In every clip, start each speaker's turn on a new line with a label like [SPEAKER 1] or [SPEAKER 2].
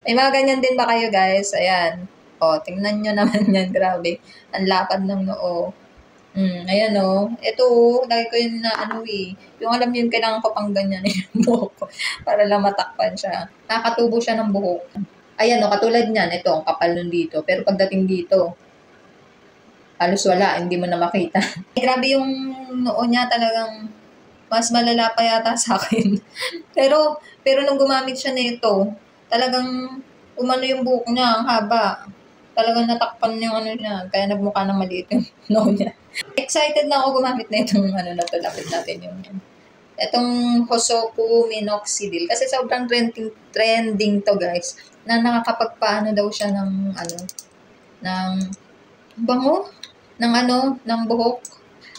[SPEAKER 1] May mga ganyan din ba kayo guys? Ayan. O, tingnan nyo naman yan. Grabe. Ang lapad ng noo. Ayan o. Ito lagi ko yun na yung alam yun, kailangan ko pang ganyan yung buhok ko para lang matakpan siya. Nakakatubo siya ng buhok. Ayan o, katulad niyan. Ito, ang kapal nun dito. Pero pagdating dito, halos wala. Hindi mo na makita. Grabe yung noo niya talagang mas malala pa yata sa akin. pero nung gumamit siya nito, talagang umano yung buhok niya, ang haba. Talagang natakpan yung ano niya, kaya nagmukha ng maliit yung noo niya. Excited na ako gumamit na itong ano na to, lapit natin yung itong Hosoku Minoxidil. Kasi sobrang trending to guys, na nakakapagpaano daw siya ng ng bango, ng buhok.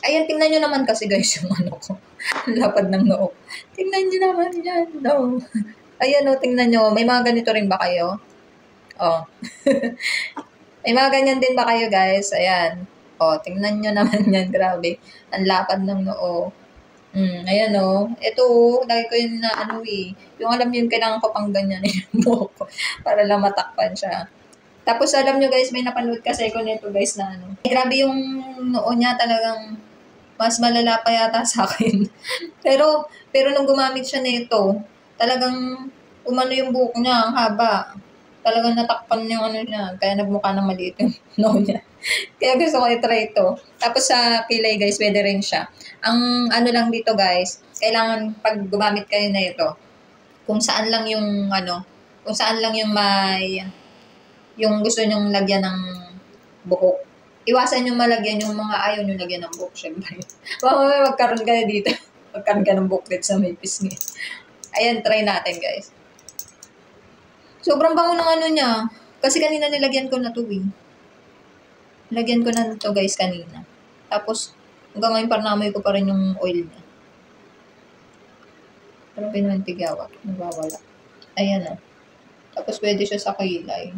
[SPEAKER 1] Ayan, tingnan nyo naman kasi guys yung ano ko. Ang lapad ng noo. Tingnan nyo naman yan. No. Ayan o, tingnan nyo. May mga ganito rin ba kayo? Oh. May mga ganyan din ba kayo guys? Ayan. O, tingnan nyo naman yan. Grabe. Ang lapad ng noo. Ayan o. Ito, lagi ko yun na yung alam yun, kailangan ko pang ganyan yung buhok ko para lang matakpan siya. Tapos alam nyo guys, may napanood kasi ko nito guys na grabe yung noo niya, talagang mas malala pa yata sa akin. pero nung gumamit siya nito, talagang umano yung buhok niya, ang haba. Talagang natakpan yung ano niya, kaya nagmukha ng maliit yung noo niya. Kaya gusto ko i-try ito. Tapos sa kilay guys, pwede rin siya. Ang ano lang dito guys, kailangan pag gumamit kayo na ito, kung saan lang yung may yung gusto nyong lagyan ng buhok. Iwasan nyo malagyan yung mga ayaw nyo lagyan ng buhok, syempre. Mamaya magkaroon ka na dito. Magkaroon ka ng buhok dito sa may pisngi. Ayan, try natin guys. Sobrang bango ng ano niya. Kasi kanina nilagyan ko na to Lagyan ko na to guys kanina. Tapos, hanggang ngayon parang namoy ko pa rin yung oil niya. Pero pinantigawa. Nabawala. Ayan o. Tapos pwede siya sa kilay.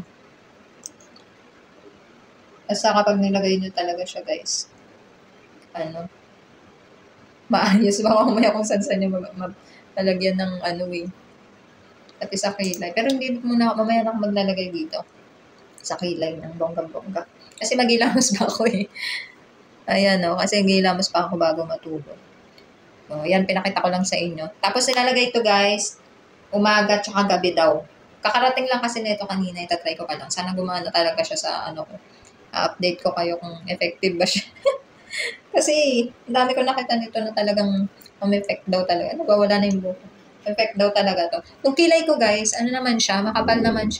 [SPEAKER 1] Basta kapag nilagay nyo talaga siya guys, maayos. Baka mamaya kung saan nyo malagyan ng pati sa kilay. Pero hindi muna, mamaya na ako maglalagay dito. Sa kilay ng bonggang-bongga. Kasi magilamos pa ako Ayan o, kasi magilamos pa ako bago matulog. So, yan, pinakita ko lang sa inyo. Tapos nilalagay ito guys, umaga tsaka gabi daw. Kakarating lang kasi nito kanina, itatry ko pa lang. Sana gumana talaga siya sa ko. Update ko kayo kung effective ba siya. Kasi, dami ko nakita nito na talagang effect daw talaga. Wala na yung buhok. Effect daw talaga to. Yung kilay ko guys, ano naman siya, makapal naman siya.